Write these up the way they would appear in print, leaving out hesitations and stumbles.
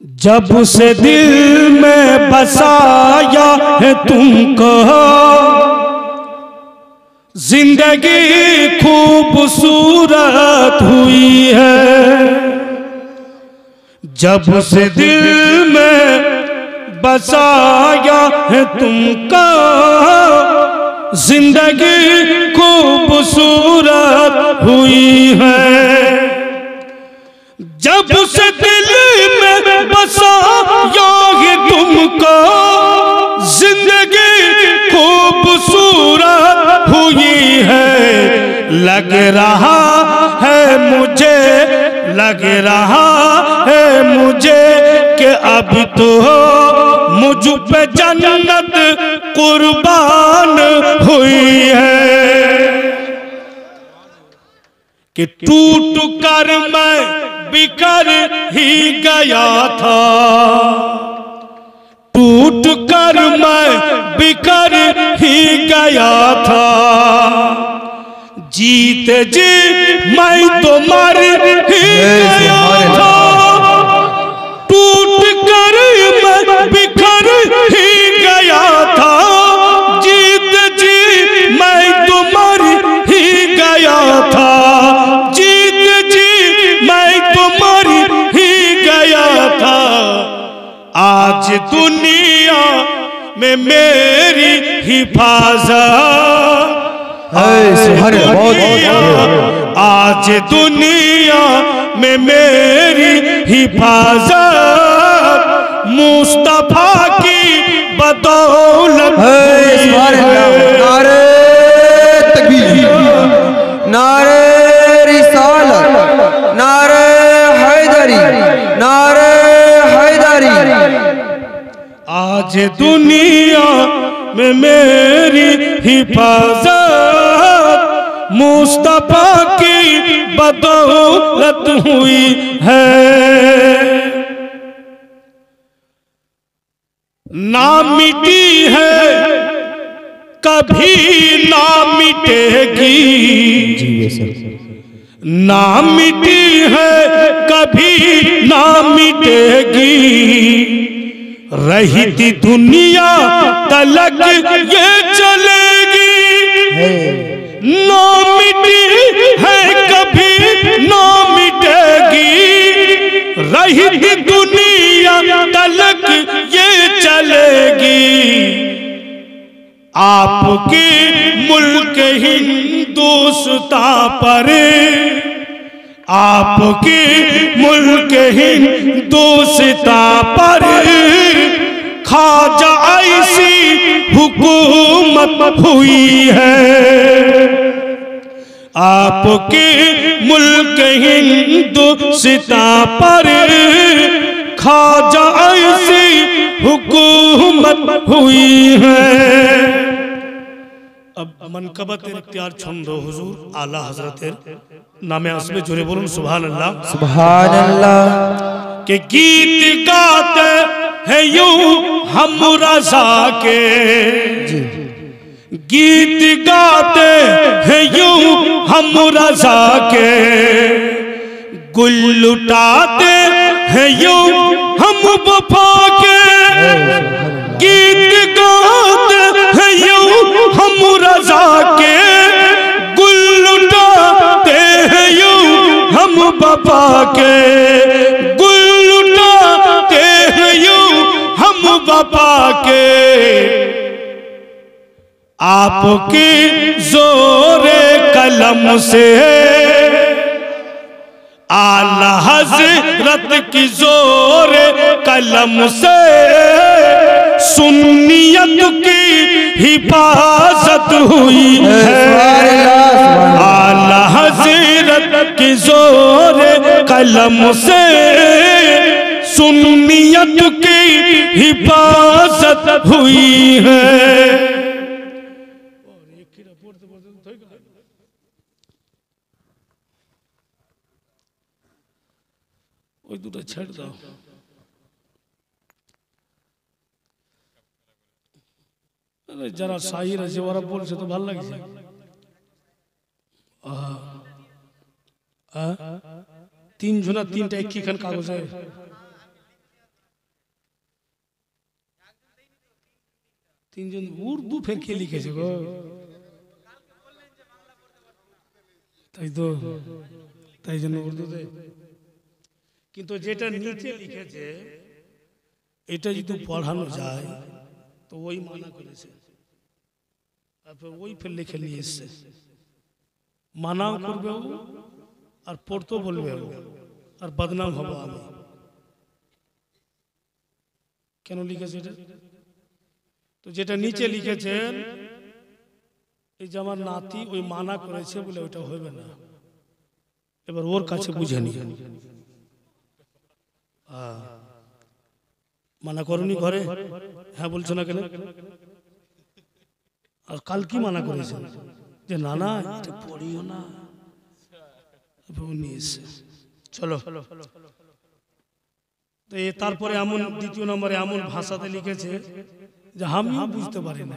जब से दिल में बसाया है तुमको, जिंदगी खूबसूरत हुई है। जब से दिल में बसाया है तुमको, जिंदगी खूबसूरत हुई है। जब से दिल में बसाया है तुमको, जिंदगी खूबसूरत हुई है। लग रहा है मुझे, लग रहा है मुझे कि अब तो मुझ पे जन्नत कुर्बान हुई है। कि टूट कर मैं बिखर ही गया था, टूट कर मैं बिखर ही गया था। जीते जी मैं तो मर ही गया था, टूट कर मैं बिखर ही गया था। जीते जी मैं तो मर ही गया था, जीते जी मैं तो मर ही गया था। आज दुनिया में मेरी हिफाजत, आज दुनिया में मेरी हिफाजत मुस्तफा की बदौलत। नारे तकबीर, नारे रिसालत, नारे हैदरी, नारे हैदरी। आज दुनिया में मेरी हिफाजत मुस्तफा की बदौलत हुई है। ना मिटी है कभी ना मिटेगी, ना मिटी है कभी ना मिटेगी। रही थी दुनिया तलक ये चलेगी, ना मिटी है कभी ना मिटेगी। रही थी दुनिया तलक ये चलेगी। आपके मुल्क हिंदुस्तान पर, आपके मुल्क हिंदुस्तान पर ख्वाजा ऐसी हुकूमत हुई है। आपके मुल्क हिंदुस्तान पर ख्वाजा ऐसी हुकूमत हुई है। अब मनकबत इख्तियार छंदो हुजूर आला हजरतेर नामे असबे जुरे बोलूं सुभान अल्लाह, सुभान अल्लाह। के गीत गाते हैं यूं हम रज़ा के, गीत गाते हैं यूं हम रज़ा के। गुल लुटाते हैं यूं हम वफा के, गीत गाते हैं यूं हम रज़ा के। गुल लुटाते हैं यूं हम वफा के, गुल लुटाते हैं यूं हम वफा के। आपके जोरे कलम से, आला हज़रत की जोरे कलम से सुन्नियत की हिफाजत हुई है। आला हज़रत की जोरे कलम से सुन्नियत की हिफाजत हुई है। দুটো ছেড়ে দাও। যারা শাহির আছে ওরা বলছে তো ভালো লাগছে। তিন জনা তিনটা একই খান কাগজে তিনজন উর্দু ফের কে লিখেছে গো? তাই তো, তাই জন্য উর্দুতে। কিন্তু যেটা নিচে লিখেছে এটা যদি পড়ানো যায় তো ওই মানা করেছে, তারপর ওই ফের লিখে নিয়ে এসছে। মানাও করবে ও, আর পড়তেও বলবে ও, আর বদনাম হবো আমি। কেন লিখেছে এটা? তো যেটা নিচে লিখেছেন এই যে আমার নাতি ওই মানা করেছে বলে ওইটা হবে না। এবার ওর কাছে বুঝে নি, মানা করনি ঘরে? হ্যাঁ বলছো না কেন? আর কাল কি মানা করেছে যে না না এটা পড়িও না। চলো তারপরে এমন দ্বিতীয় নম্বরে এমন ভাষাতে লিখেছে যে আমিও বুঝতে পারি না,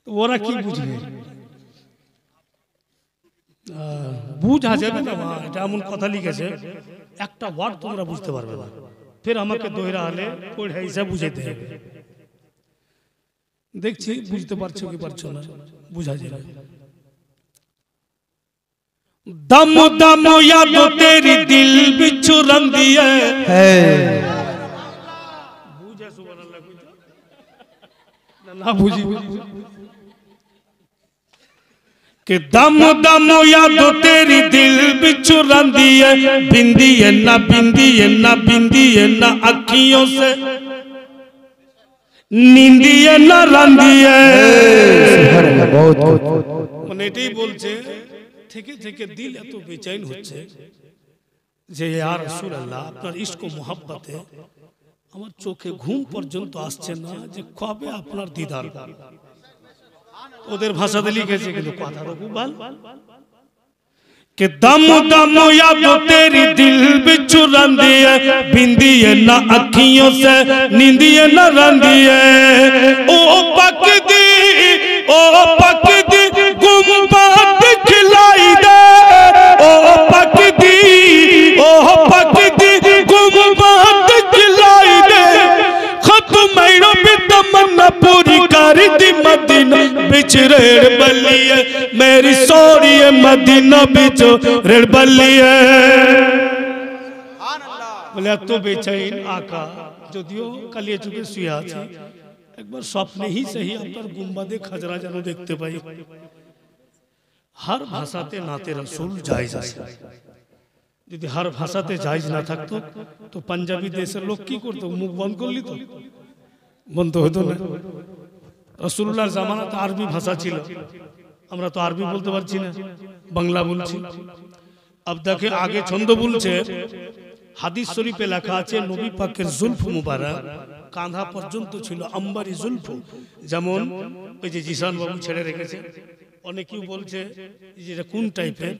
ওরা কি বুঝবে? বুঝা যাবে না, এটা এমন কথা লিখেছে একটা ওয়ার্ড তোমরা বুঝতে পারবে না, ফের আমাকে দোহরা হলে পড়ে হিসাব বুঝাইতে হবে। দেখছি বুঝতে পারছো কি পারছো না, বুঝা যাবে। दम दम याद तेरी दिल बिच्छू रंग दिए है। बुझे सुभान अल्लाह ना बुझी कि दम दम याद तेरी दिल बिच्छू रंग दिए, बिंदी है ना बिंदी है ना बिंदी है ना अखियों से नींदी है ना रंदी है। মানে এটাই বলছে থেকে থেকে দিল এত বেচैन হচ্ছে যে ইয়া রাসূলুল্লাহ আপনার ইশক ও মোহাব্বতে আমার চোখে ঘুম পর্যন্ত আসছে না যে কবে আপনার দিদার। ওদের ভাষাতে লিখেছে কিন্তু কথাটা খুব ভালো कि दम दम याद तेरी दिल बिच्छू रंदी है, बिंदी है ना अखियों से नींदी है ना रंदी है। ओ पकदी गुम्बद खिलाई दे, ओ पकदी गुम्बद खिलाई दे। खत मैरो भी तमन्ना पूरी कर दी मदीना बिच रेड़ बल्ली है, मेरी सोरी है मदीना बिच रेड़ बल्ली है। बोले तो बेचैन आका যদিও কালিয়া চুকে শুয়ে আছে, একবার স্বপ্নে হি সহি আপনার গুম্বাদে খাজরা যেন দেখতে পাই। हर ভাষাতে নাতে রাসূল জায়েজ আছে। যদি हर ভাষাতে জায়েজ না থাকতো তো পাঞ্জাবি দেশের লোক কি করতো? মুখ বন্ধ করলি তো বন্ধ হতো না। রাসূলুল্লাহর জামানাতে আরবি ভাষা ছিল, আমরা তো আরবি বলতে পারছি না, বাংলা বলছি। अब দেখে আগে ছন্দ বলছে, হাদিস শরীফে লেখা আছে নবী পাকের জুলফ মুবারক কাঁধা পর্যন্ত ছিল আম্বারি জুলফ। যেমন ওই যে জিসান বাবু ছেড়ে রেখেছে, অনেকেই বলছে যে এটা কোন টাইপের,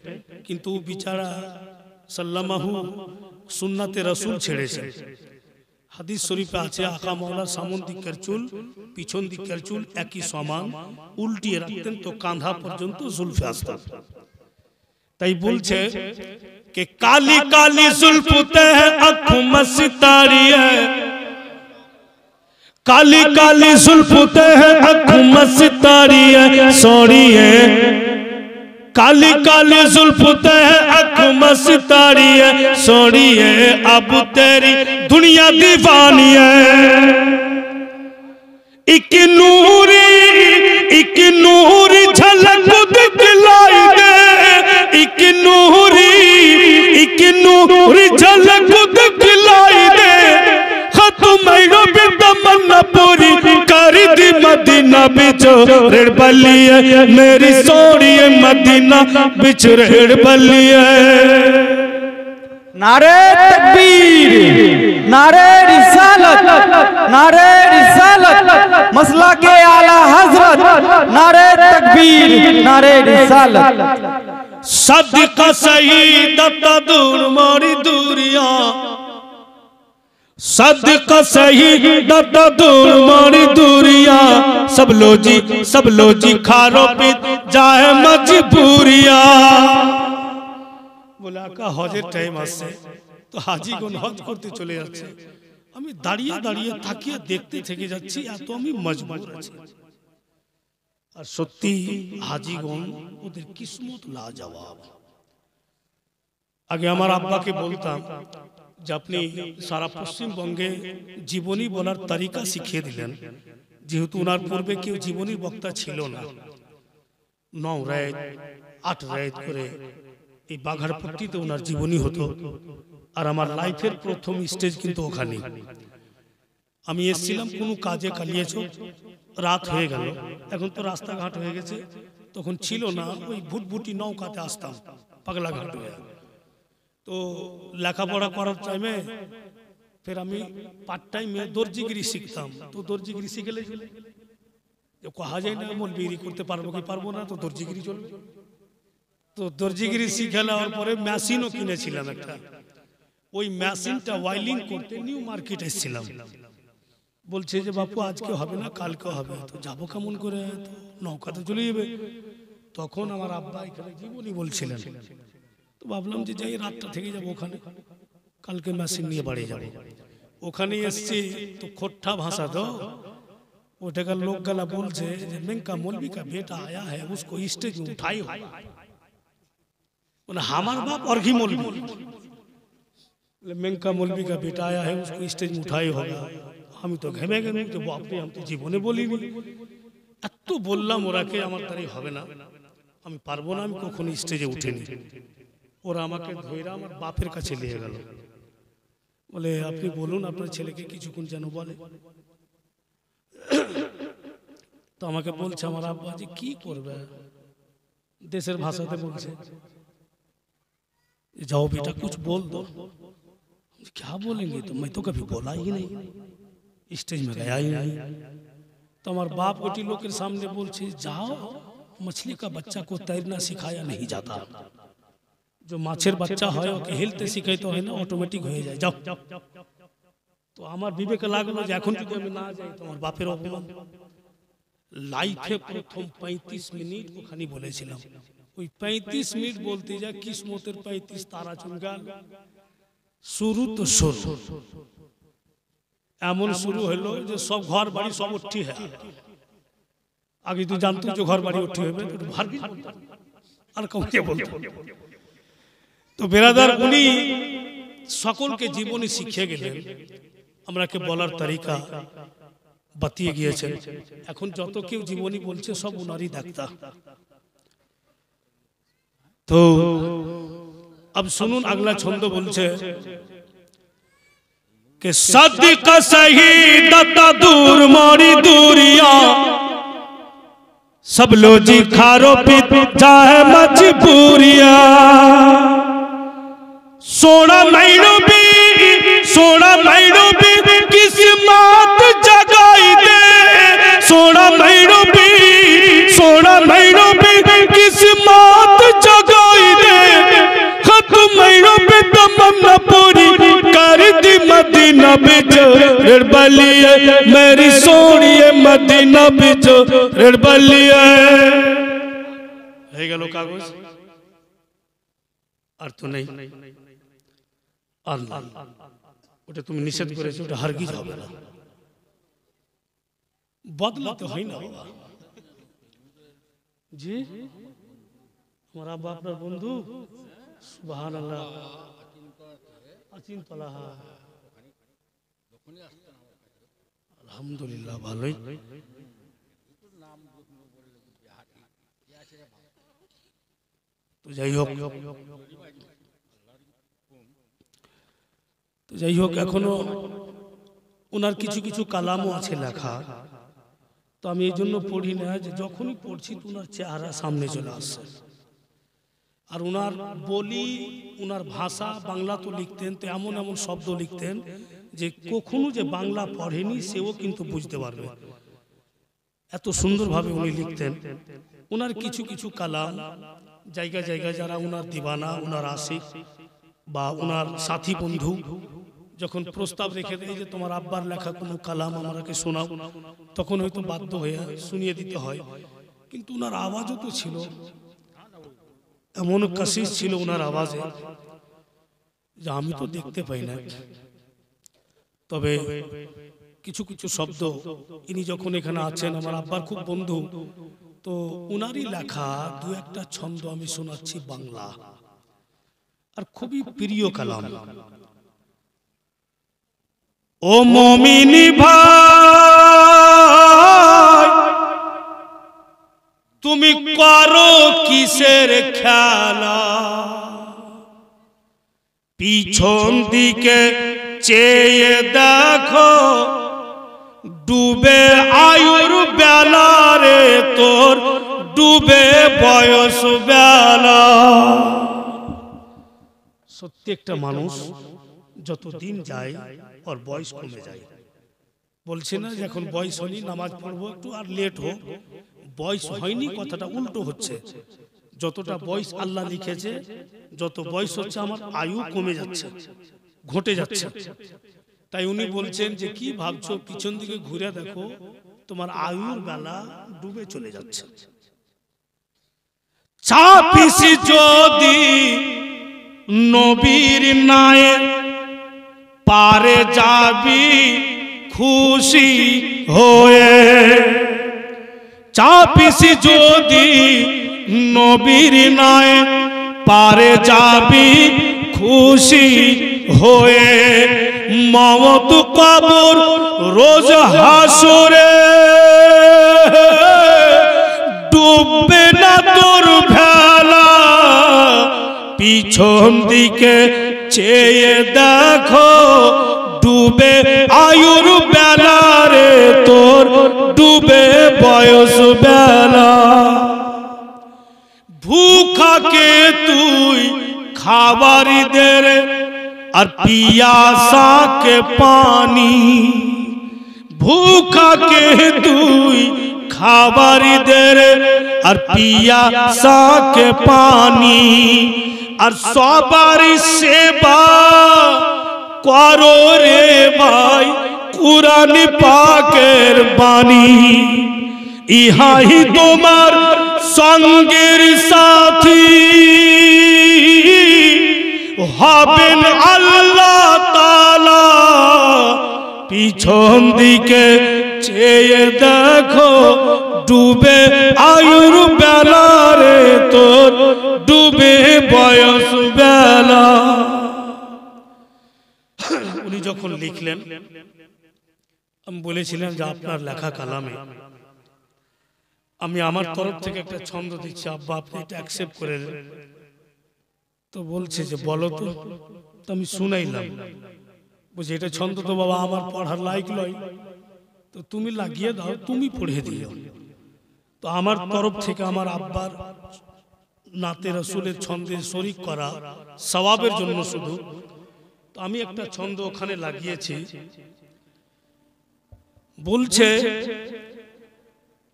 কিন্তু বিচারা সাল্লামাহু সুন্নাতে রাসূল ছেড়েছে। হাদিস শরীফে আছে আকা মাওলার সামন দিকের চুল পিছন দিকের চুল একই সমান উল্টিয়ে রাখতেন তো কাঁধা পর্যন্ত জুলফে আসতেন। তাই বলছে कि काली काली जुल्फते हैं आँखों में सितारी है, काली काली जुल्फते हैं आँखों में सितारी है सोनी है। काली काली जुल्फते हैं आँखों में सितारी है सोनी है। अब तेरी दुनिया दीवानी है। एक नूरी झलक दिखलाई दे, एक नूरी झलक दिखलाई दे। खत मैरो भी तमन्ना पूरी कर दी मदीना बिच रेड़ बल्ली है, मेरी सोनी है मदीना बिच रेड़ बल्ली है। नारे तकबीर, नारे रिसालत, नारे रिसालत, मसला के आला हजरत, नारे तकबीर, नारे रिसालत। सदका सईद दूर मोरी दूरिया, सदका सईद दूर मोरी दूरिया। सब लो जी खारो पे जाए मजबूरिया। बोला का হজের টাইম আসছে তো হাজিগণ হজ করতে চলে যাচ্ছে, আমি দাঁড়িয়ে দাঁড়িয়ে থাকিয়ে দেখতে থেকে যাচ্ছি, এত আমি মজবুর আছি। আর সত্যি হাজীগণ ওদের কিসমত লাজবাব। আগে আমার আব্বাকে বলতাম যে আপনি সারা পশ্চিমবঙ্গে জীবনী বলার তরিকা শিখিয়ে দিলেন, যেহেতু ওনার পূর্বে কেউ জীবনী বক্তা ছিল না। 9 রাত 8 রাত করে এই বাঘারপট্টিতে ওনার জীবনী হতো। আর আমার লাইফের প্রথম স্টেজ কিন্তু ওখানে। আমি এসেছিলাম কোনো কাজে কালিয়েছো, রাত হয়ে গেল, এখন তো রাস্তাঘাট হয়ে গেছে, তখন ছিল না, ওই ভুটভুটি নৌকাতে আসতাম পাগলা ঘাট হয়ে। তো লেখাপড়া করার টাইমে ফের আমি পার্ট টাইমে দর্জিগিরি শিখতাম। তো দর্জিগিরি শিখলে কহা যায় না মলবিগিরি করতে পারবো কি পারবো না, তো দর্জিগিরি চলবে। তো দর্জিগিরি শিখে নেওয়ার পরে মেশিনও কিনেছিলাম একটা। ওই মেশিনটা ওয়াইলিং করতে নিউ মার্কেট এসেছিলাম। বলছে যে বাপু আজকে হবে না, কালকে হবে। তো যাবো কেমন করে, তো নৌকাতে চলে যাবে। তখন আমার আব্বা এখানে জীবনী বলছিলেন। তো ভাবলাম যে যাই, রাতটা থেকে যাবো ওখানে, কালকে মেশিন নিয়ে বাড়ি যাবো। ওখানে এসছি তো খোট্টা ভাষা, তো ওটাকার লোক গলা বলছে যে মেঙ্কা मौलवी का बेटा आया है, उसको स्टेज में उठाई हो। हमार बाप और घी मौलवी, मेंका मौलवी का बेटा आया है, उसको स्टेज में उठाई होगा। আমি তো ঘেমে গেলাম যে বাপরে, আমি তো জীবনে বলিনি। এত বললাম ওরাকে আমার তারই হবে না, আমি পারবো না, আমি কখনো স্টেজে উঠিনি। ওরা আমাকে ধইরা আমার বাপের কাছে নিয়ে গেল, বলে আপনি বলুন আপনার ছেলেকে কিছুক্ষণ যেন বলে। তো আমাকে বলছে আমার আব্বা যে কি করবে, দেশের ভাষাতে বলছে जाओ बेटा कुछ बोल दो। क्या बोलेंगे, तो मैं तो कभी बोला ही नहीं, स्टेज में गया ही नहीं। तो हमारे बाप गोटी लोग के सामने बोलছে जाओ, मछली का बच्चा को तैरना सिखाया नहीं जाता, जो माछेर बच्चा হয় ওকে হেলতে শিখাইতে হয় না, অটোমেটিক হয়ে যায়, যাও। তো আমার বিবেকে লাগলো যে এখন যদি আমি না যাই তো আমার বাপের অপমান। লাইফে প্রথম 35 মিনিট ওখানে বলেছিলাম। ওই 35 মিনিট বলতে যা কিসমতের 35 তারা চুনগাল। শুরু তো শুরু এমন শুরু হলো যে সব ঘর বাড়ি সব উঠি হয়। আগে তুই জানতো যে ঘর বাড়ি উঠি হবে, তো ভারবি আর কাউকে বলতো। তো বেরাদার উনি সকলকে জীবনী শিখিয়ে গেলেন, আমরাকে বলার তরিকা বাতিয়ে গিয়েছেন। এখন যত কেউ জীবনী বলছে সব উনারই ডাক্তা। तो अब सुनून अगला छंद बोलছে कि सदका शहीदता दूर मोरी दूरिया, सब लो जी खारो पित चाहे मजबूरिया। सोना महीनों भी किस्मत जगाई दे, सोना महीनों भी किस्मत जगाई दे। खत महीनों पे तमन्ना पूरी कर दी मदीना बिच रड़बलिए, मेरी सोनिए मदीना बिच रड़बलिए। হয়ে গেল কাগজ, আর তো নেই। আল্লাহ ওটা তুমি নিষেধ করেছো, ওটা হারগিজ হবে না, বদলাতে হয় না জি। আমার আব্বা আপনার বন্ধু, সুবহানাল্লাহ। আচিনতলা, আলহামদুলিল্লাহ ভালোই। তো যাই হোক, এখনো ওনার কিছু কিছু কালামও আছে লেখা। তো আমি এই জন্য পড়ি না, যে যখনই পড়ছি তো ওনার চেহারা সামনে চলে আসছে। আর ওনার বলি, ওনার ভাষা, বাংলা তো লিখতেন, তো এমন এমন শব্দ লিখতেন যে কখনো যে বাংলা পড়েনি সেও কিন্তু বুঝতে পারবে, এত সুন্দরভাবে উনি লিখতেন। ওনার কিছু কিছু কালাম জায়গা জায়গা যারা ওনার দিবানা, ওনার আশিক বা ওনার সাথী বন্ধু যখন প্রস্তাব রেখে দেয় যে তোমার আব্বার লেখা কোনো কালাম আমাকে শোনাও, তখন হয়তো বাধ্য হয়ে শুনিয়ে দিতে হয়। কিন্তু ওনার আওয়াজও তো ছিল, এমন কাশিস ছিল ওনার আওয়াজে যে আমি তো দেখতে পাই না। তবে কিছু কিছু শব্দ ইনি যখন এখানে আছেন আমার আব্বার খুব বন্ধু, তো উনারই লেখা দু একটা ছন্দ আমি শোনাচ্ছি বাংলা, আর খুবই প্রিয় কালাম। ও মুমিনি ভাই তুমি করো কিসের খেলা, পিছন দিকে চেয়ে দেখো ডুবে আয়ুর বেলা রে তোর, ডুবে বয়স বেলা। সত্যি একটা মানুষ যত দিন যায় ওর বয়স কমে যায়। বলছে না যে এখন বয়স হয়নি নামাজ পড়বো একটু আর লেট হোক, বয়স হয়নি কথাটা উল্টো হচ্ছে। যতটা বয়স আল্লাহ লিখেছে, যত বয়স হচ্ছে আমার আয়ু কমে যাচ্ছে, ঘটে যাচ্ছে। তাই উনি বলছেন যে কি ভাবছো, পিছন দিকে ঘুরে দেখো তোমার আয়ুর বেলা ডুবে চলে যাচ্ছে। চাপিসি যদি নবীর নায়ে পারে যাবি খুশি হয়ে, চাপিসি যদি নবীর নায়ে পারে যাবি খুশি হয়ে, মওত কবর রোজ হাসরে ডুববে না তোর ভেলা, পিছন দিকে চেয়ে দেখো ডুবে আয়ুর বেলা রে তোর, ডুবে বয়স বেলা। ভুখাকে তুই খাবারি দে রে আর পিয়াসাকে পানি, ভুখাকে তুই খাবারি দে রে আর পিয়াসাকে পানি, আর সবারই সেবা করো রে ভাই কুরআন পাকের বাণী, ইহাই তোমার সঙ্গের সাথী হবেন আল্লাহ তাআলা, পিছন দিকে চেয়ে দেখো ডুবে আয়ুর বেলা রে তোর, ডুবে বয়স বেলা। উনি যখন লিখলেন আমি বলেছিলাম যে আপনার লেখা কালামে আমি আমার তরফ থেকে একটা ছন্দ দিচ্ছি, আব্বা আপনি এটা অ্যাকসেপ্ট করে নেন। তো বলছে যে বলো তো, আমি শুনাইলাম। বলছে এটা ছন্দ তো বাবা আমার পড়ার লায়ক নয়, তো তুমি লাগিয়ে দাও, তুমি পড়ে দিও। তো আমার তরফ থেকে আমার আব্বার নাতে রাসূলের ছন্দে শরীক করা সওয়াবের জন্য শুধু, তো আমি একটা ছন্দ ওখানে লাগিয়েছি। বলছে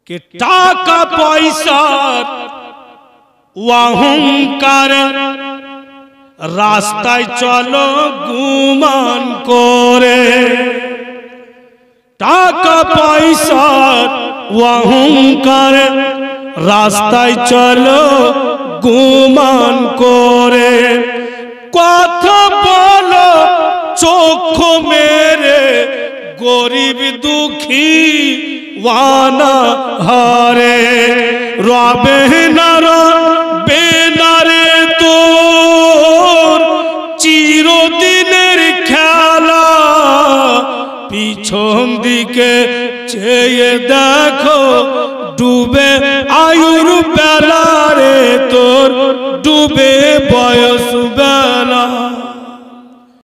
কে টাকা পয়সার অহংকার রাস্তায় চলো গুমান করে, টাকা পয়সার অহংকার রাস্তায় চলো গুমান করে, কথা বলো চোখ মেরে গরিব দুঃখী ওয়ানা হারে, রবে না রবে না রে তোর চিরদিনের খেলা, পিছন দিকে চেয়ে দেখো ডুবে আয়ুর বেলা রে তোর, ডুবে বয়স বেলা।